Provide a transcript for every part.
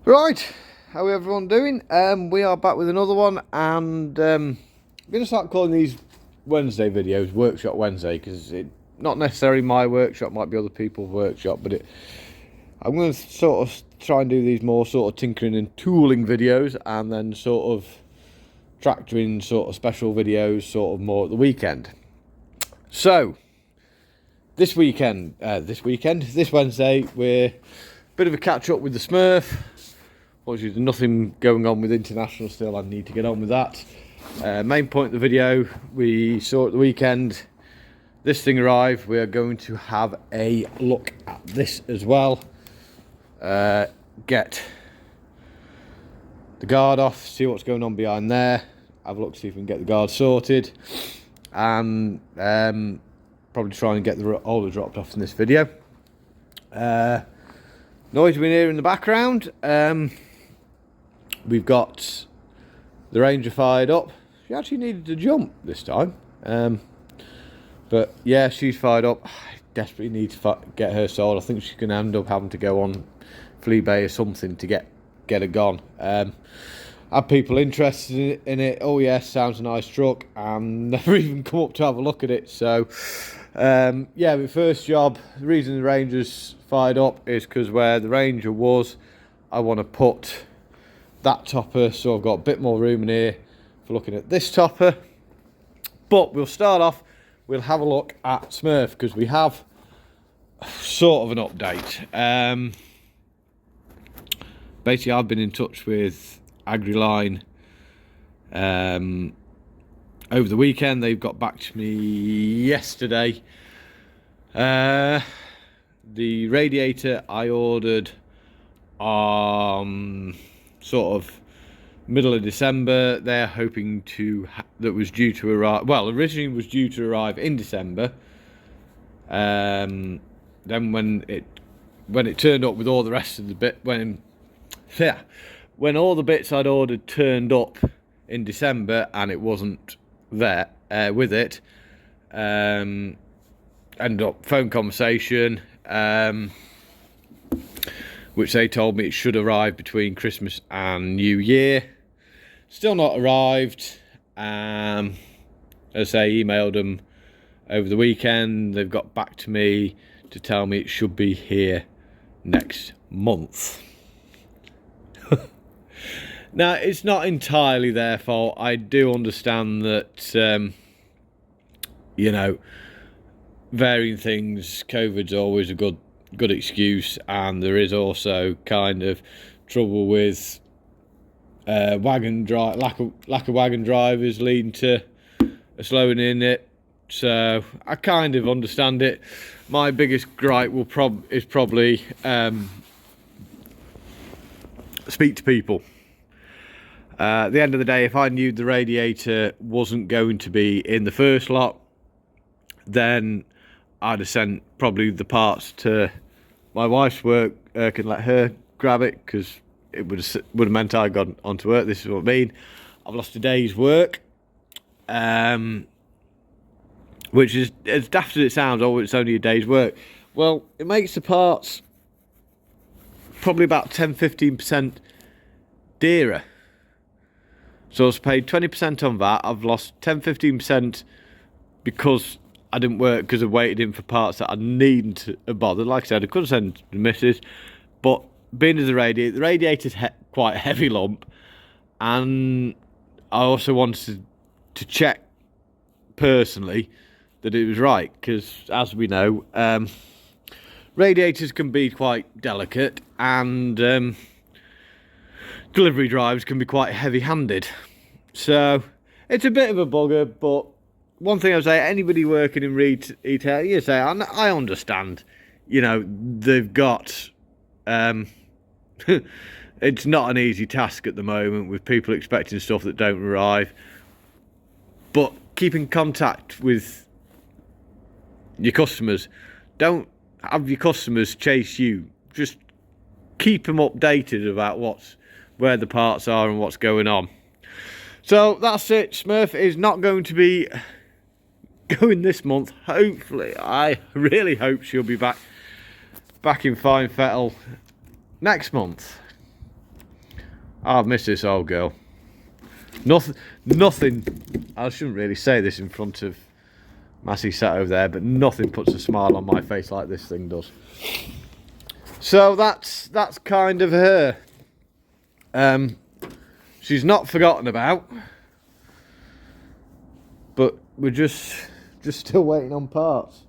Right, how are everyone doing? We are back with another one, and I'm going to start calling these Wednesday videos Workshop Wednesday, because it's not necessarily my workshop, might be other people's workshop, but I'm going to sort of try and do these more sort of tinkering and tooling videos, and then sort of tractoring sort of special videos sort of more at the weekend. So this Wednesday, we're a bit of a catch up with the Smurf. Obviously, there's nothing going on with international still. I need to get on with that. Main point of the video, we saw at the weekend this thing arrive. We are going to have a look at this as well. Get the guard off, see what's going on behind there, have a look, see if we can get the guard sorted, and probably try and get the roller dropped off in this video. Noise we hear in the background. We've got the Ranger fired up. She actually needed to jump this time, but yeah, she's fired up. I desperately need to get her sold. I think she's going to end up having to go on Fleabay or something to get her gone. Have people interested in it? Oh yes, sounds a nice truck, and never even come up to have a look at it. So yeah, my first job, the reason the Ranger's fired up is because where the Ranger was, I want to put that topper, so I've got a bit more room in here for looking at this topper. But we'll start off, we'll have a look at Smurf, because we have sort of an update. Basically, I've been in touch with AgriLine over the weekend. They've got back to me yesterday. The radiator I ordered sort of middle of December. They're hoping to that was due to arrive, well, originally was due to arrive in December. Then when it turned up with all the rest of the bit, when all the bits I'd ordered turned up in December and it wasn't there with it, ended up phone conversation, which they told me it should arrive between Christmas and New Year. Still not arrived. As I say, emailed them over the weekend. They've got back to me to tell me it should be here next month. Now, it's not entirely their fault. I do understand that, you know, varying things, COVID's always a good excuse, and there is also kind of trouble with lack of wagon drivers leading to a slowing in it. So I kind of understand it. My biggest gripe is probably speak to people. At the end of the day, if I knew the radiator wasn't going to be in the first lot, then I'd have sent probably the parts to my wife's work and let her grab it, because it would have meant I got onto work. This is what I mean. I've lost a day's work, which is as daft as it sounds. Oh, it's only a day's work. Well, it makes the parts probably about 10-15% dearer. So I was paid 20% on that. I've lost 10-15% because I didn't work, because I waited in for parts that I needn't to bother. Like I said, I could have sent the missus, but being as the radiator's quite a heavy lump, and I also wanted to check personally that it was right, because as we know, radiators can be quite delicate, and delivery drivers can be quite heavy-handed. So it's a bit of a bugger, but one thing I would say, anybody working in retail, you say, I understand, you know, they've got, it's not an easy task at the moment with people expecting stuff that don't arrive, but keep in contact with your customers. Don't have your customers chase you. Just keep them updated about where the parts are and what's going on. So that's it. Smurf is not going to be going this month. Hopefully, I really hope she'll be back in fine fettle next month. I've missed this old girl. Nothing, I shouldn't really say this in front of Massey sat over there, but nothing puts a smile on my face like this thing does. So that's kind of her. She's not forgotten about, but we're just still waiting on parts.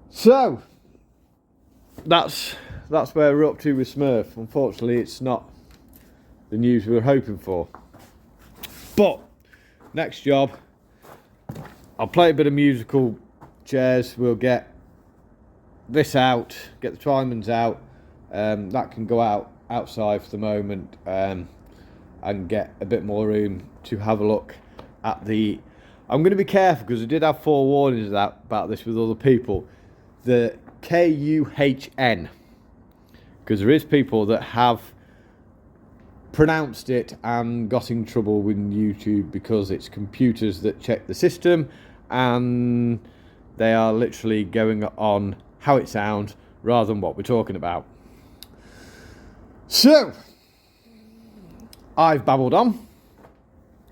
So that's where we're up to with Smurf. Unfortunately, it's not the news we were hoping for. But next job, I'll play a bit of musical chairs. We'll get this out, get the Twyman's out. That can go outside for the moment, and get a bit more room to have a look at the. I'm going to be careful because I did have forewarnings about this with other people. The Kuhn, because there is people that have pronounced it and got in trouble with YouTube because it's computers that check the system and they are literally going on how it sounds rather than what we're talking about. So I've babbled on.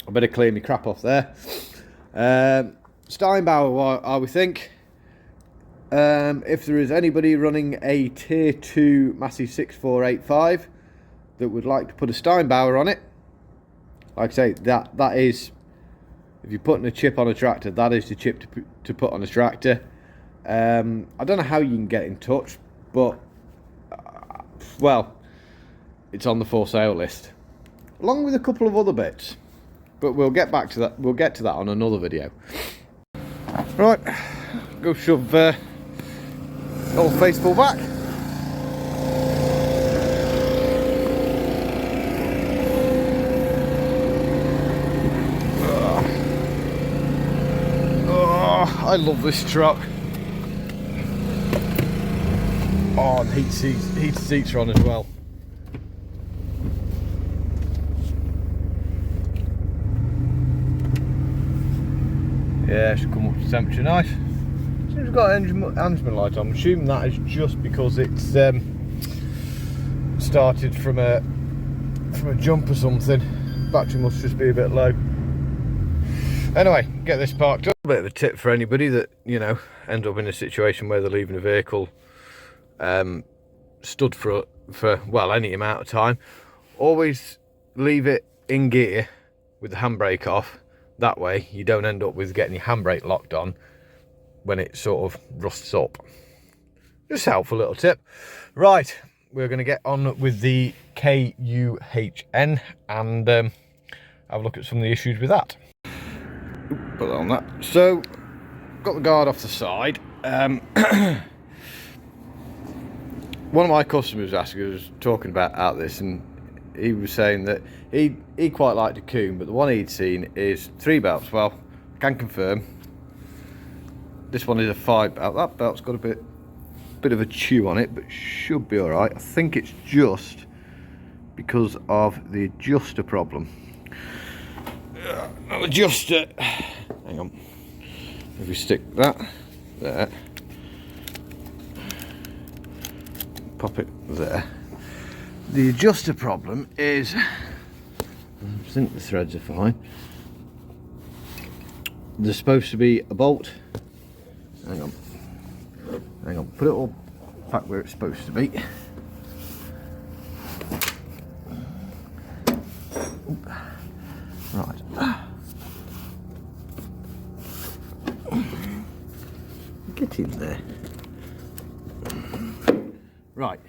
I better clear my crap off there. Steinbauer, I would think. If there is anybody running a tier 2 Massey 6485 that would like to put a Steinbauer on it, like I say, that is, if you're putting a chip on a tractor, that is the chip to put on a tractor. I don't know how you can get in touch, but well, it's on the for sale list, along with a couple of other bits. But we'll get back to that. We'll get to that on another video. Right, go shove old faithful back. I love this truck. Oh, and heated seats are on as well. Yeah, should come up to temperature nice. Seems we've got enhancement light on. I'm assuming that is just because it's started from a jump or something. Battery must just be a bit low. Anyway, get this parked up. A bit of a tip for anybody that, you know, ends up in a situation where they're leaving a vehicle stood for well, any amount of time. Always leave it in gear with the handbrake off. That way you don't end up with getting your handbrake locked on when it sort of rusts up. Just a helpful little tip. Right, we're going to get on with the Kuhn and have a look at some of the issues with that. Put that on that. So, got the guard off the side. One of my customers was talking about this, and he was saying that he quite liked a Kuhn, but the one he'd seen is 3 belts. Well, I can confirm this one is a 5 belt. That belt's got a bit of a chew on it, but should be all right. I think it's just because of the adjuster problem. Adjuster. Hang on. If we stick that there, pop it there. The adjuster problem is, I think the threads are fine. There's supposed to be a bolt. Hang on. Put it all back where it's supposed to be. Right. Get in there. Right.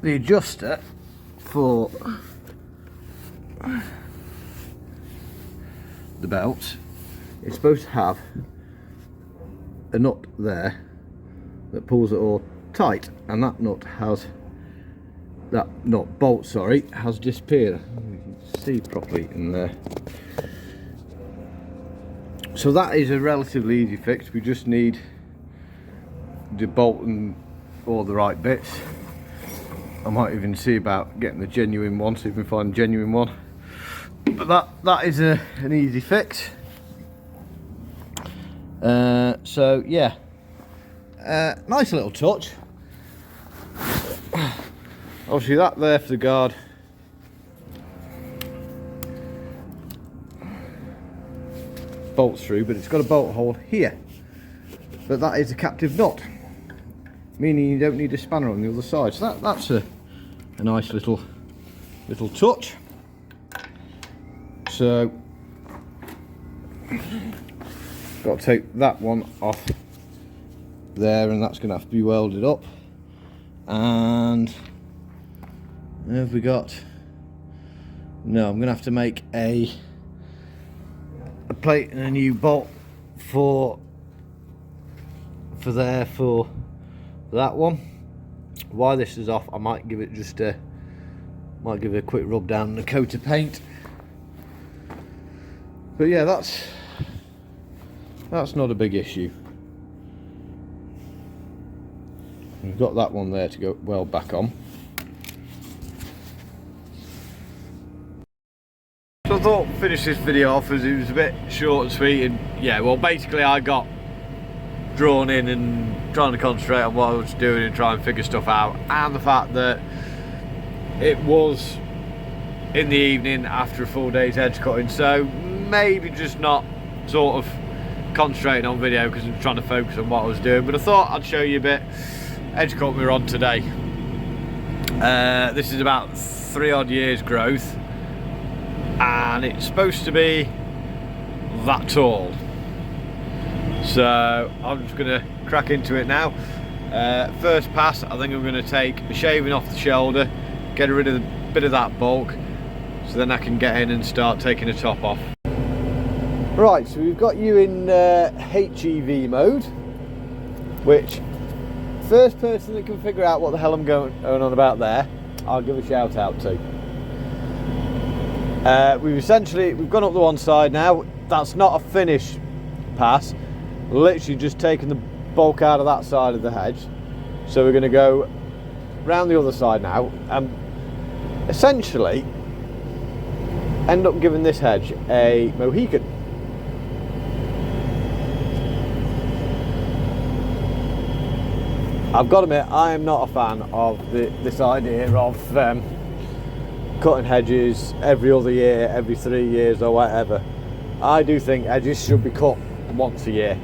The adjuster for the belt is supposed to have a nut there that pulls it all tight, and that nut bolt has disappeared. You can see properly in there. So that is a relatively easy fix. We just need the bolt and all the right bits. I might even see about getting the genuine one, see if we can find a genuine one. But that is an easy fix. So yeah, nice little touch. Obviously that there for the guard bolts through, but it's got a bolt hole here. But that is a captive knot, meaning you don't need a spanner on the other side. So that's a nice little touch. So got to take that one off there, and that's going to have to be welded up. And what have we got? No, I'm going to have to make a plate and a new bolt for that one. While this is off, I might give it a quick rub down and a coat of paint. But yeah, that's not a big issue. We've got that one there to go weld back on. So I thought I'd finish this video off as it was a bit short and sweet, and yeah, well basically I got drawn in and trying to concentrate on what I was doing and try and figure stuff out, and the fact that it was in the evening after a full day's edge cutting, so maybe just not sort of concentrating on video because I'm trying to focus on what I was doing. But I thought I'd show you a bit edge cut we're on today. This is about 3 odd years growth, and it's supposed to be that tall. So I'm just going to crack into it now. First pass, I think I'm going to take a shaving off the shoulder, get rid of a bit of that bulk, so then I can get in and start taking the top off. Right, so we've got you in HEV mode, which first person that can figure out what the hell I'm going on about there, I'll give a shout out to. We've gone up the one side now. That's not a finish pass, literally just taking the bulk out of that side of the hedge. So we're going to go round the other side now and essentially end up giving this hedge a Mohican. I've got to admit, I am not a fan of this idea of cutting hedges every other year, every 3 years or whatever. I do think hedges should be cut once a year.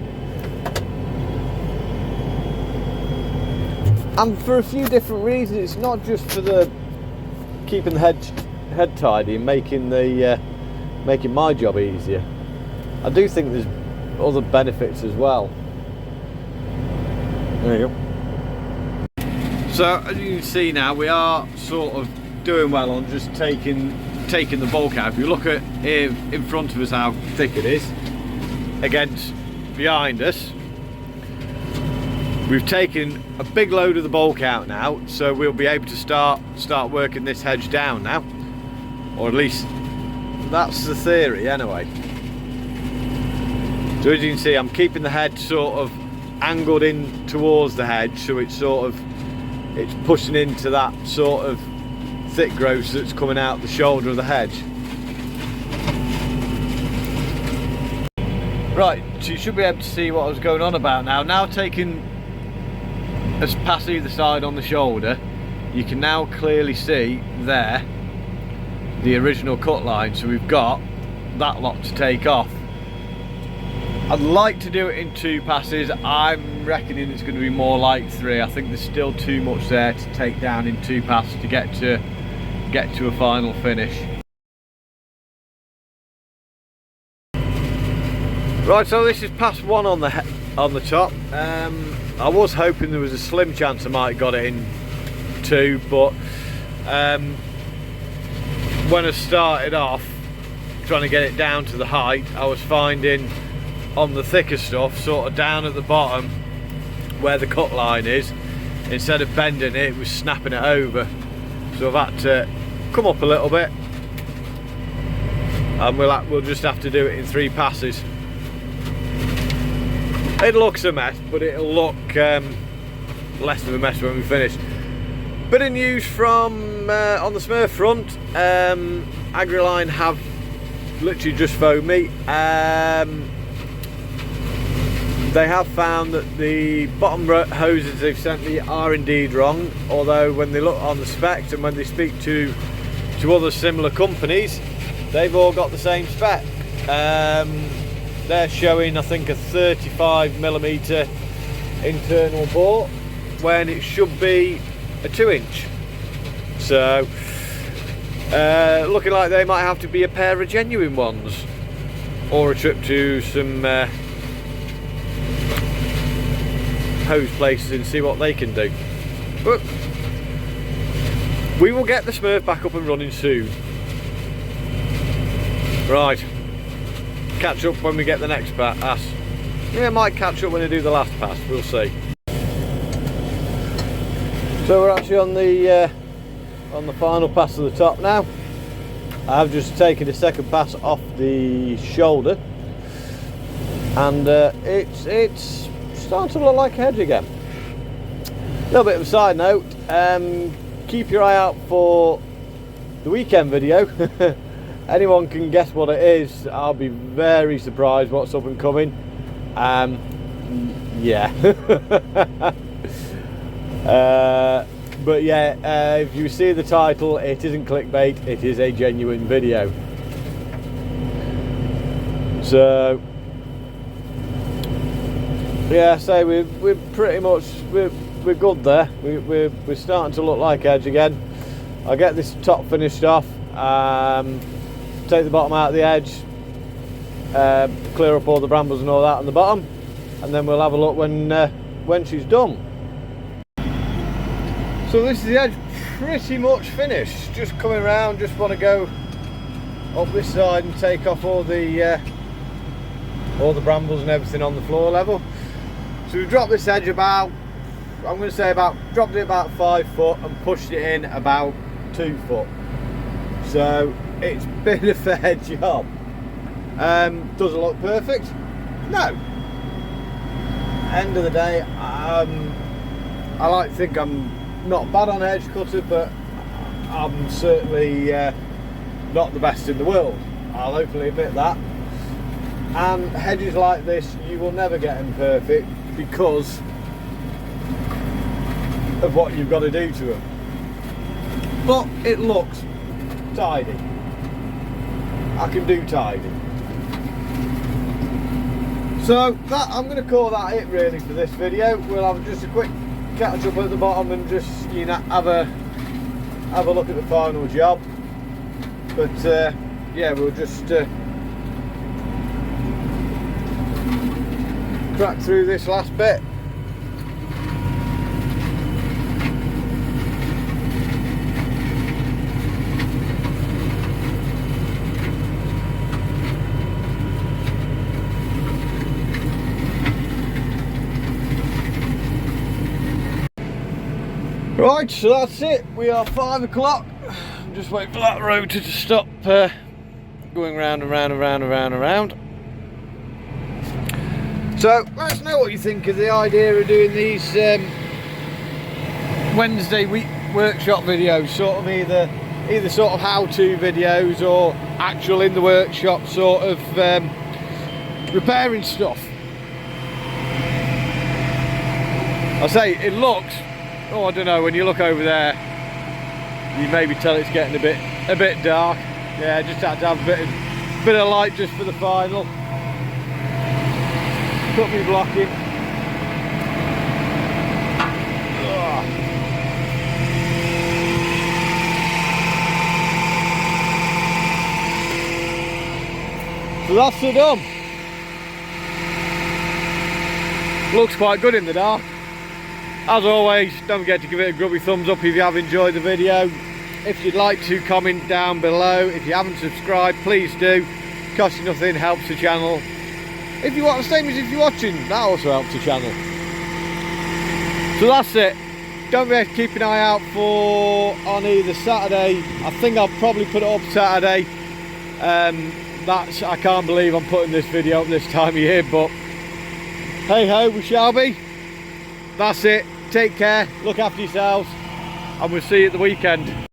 And for a few different reasons. It's not just for the keeping the head tidy and making my job easier. I do think there's other benefits as well. There you go. So as you can see now, we are sort of doing well on just taking the bulk out. If you look at here in front of us how thick it is against behind us, we've taken a big load of the bulk out now, so we'll be able to start working this hedge down now, or at least that's the theory anyway. So as you can see, I'm keeping the hedge sort of angled in towards the hedge, so it's pushing into that sort of thick growth that's coming out the shoulder of the hedge. Right, so you should be able to see what I was going on about now. Now taking us past either side on the shoulder, you can now clearly see there the original cut line, so we've got that lot to take off. I'd like to do it in 2 passes. I'm reckoning it's going to be more like 3. I think there's still too much there to take down in 2 passes to get to a final finish. Right, so this is pass 1 on the top. I was hoping there was a slim chance I might have got it in 2, but when I started off trying to get it down to the height, I was finding on the thicker stuff, sort of down at the bottom where the cut line is, instead of bending it, it was snapping it over. So I've had to come up a little bit, and we'll just have to do it in 3 passes. It looks a mess, but it'll look less of a mess when we finish. Bit of news from on the Smurf front. Agriline have literally just phoned me. They have found that the bottom hoses they've sent me are indeed wrong, although when they look on the specs and when they speak to other similar companies, they've all got the same spec. they're showing I think a 35mm internal bore when it should be a 2-inch. So looking like they might have to be a pair of genuine ones, or a trip to some hose places and see what they can do. But we will get the Smurf back up and running soon. Right, catch up when we get the next pass. Yeah, I might catch up when I do the last pass, we'll see. So we're actually on the final pass of the top now. I've just taken a second pass off the shoulder, and it's starting to look like Hedge again. A little bit of a side note, keep your eye out for the weekend video. Anyone can guess what it is. I'll be very surprised what's up and coming. Yeah. But yeah, if you see the title, it isn't clickbait, it is a genuine video. So yeah, so we're pretty much we're good there. We're starting to look like Hedge again. I'll get this top finished off, take the bottom out of the edge, clear up all the brambles and all that on the bottom, and then we'll have a look when she's done. So this is the edge pretty much finished. Just coming around, just want to go up this side and take off all the brambles and everything on the floor level. So we've dropped this edge about, I'm going to say dropped it about 5 foot and pushed it in about 2 foot. So it's been a fair job. Does it look perfect? No. End of the day, I like to think I'm not bad on edge cutter, but I'm certainly not the best in the world. I'll openly admit that. And hedges like this, you will never get them perfect because of what you've got to do to them. But it looks tidy. I can do tidy. So that, I'm going to call that it really for this video. We'll have just a quick catch up at the bottom and just, you know, have a look at the final job. But yeah, we'll just crack through this last bit. Right, so that's it. We are 5 o'clock. I'm just waiting for that rotor to stop going round and round and round and round and round. So let us know what you think of the idea of doing these Wednesday week workshop videos, sort of either sort of how-to videos or actual in the workshop sort of repairing stuff. I say it looks, oh I don't know, when you look over there you maybe tell it's getting a bit dark. Yeah, just had to have a bit of light just for the final. Put me blocking. So that's it done. Looks quite good in the dark. As always, don't forget to give it a grubby thumbs up if you have enjoyed the video. If you'd like to, comment down below. If you haven't subscribed, please do. Costs you nothing, helps the channel. If you want the same as if you're watching, that also helps the channel. So that's it. Don't forget to keep an eye out for on either Saturday. I think I'll probably put it up Saturday. I can't believe I'm putting this video up this time of year, but hey ho, we shall be. That's it. Take care, look after yourselves, and we'll see you at the weekend.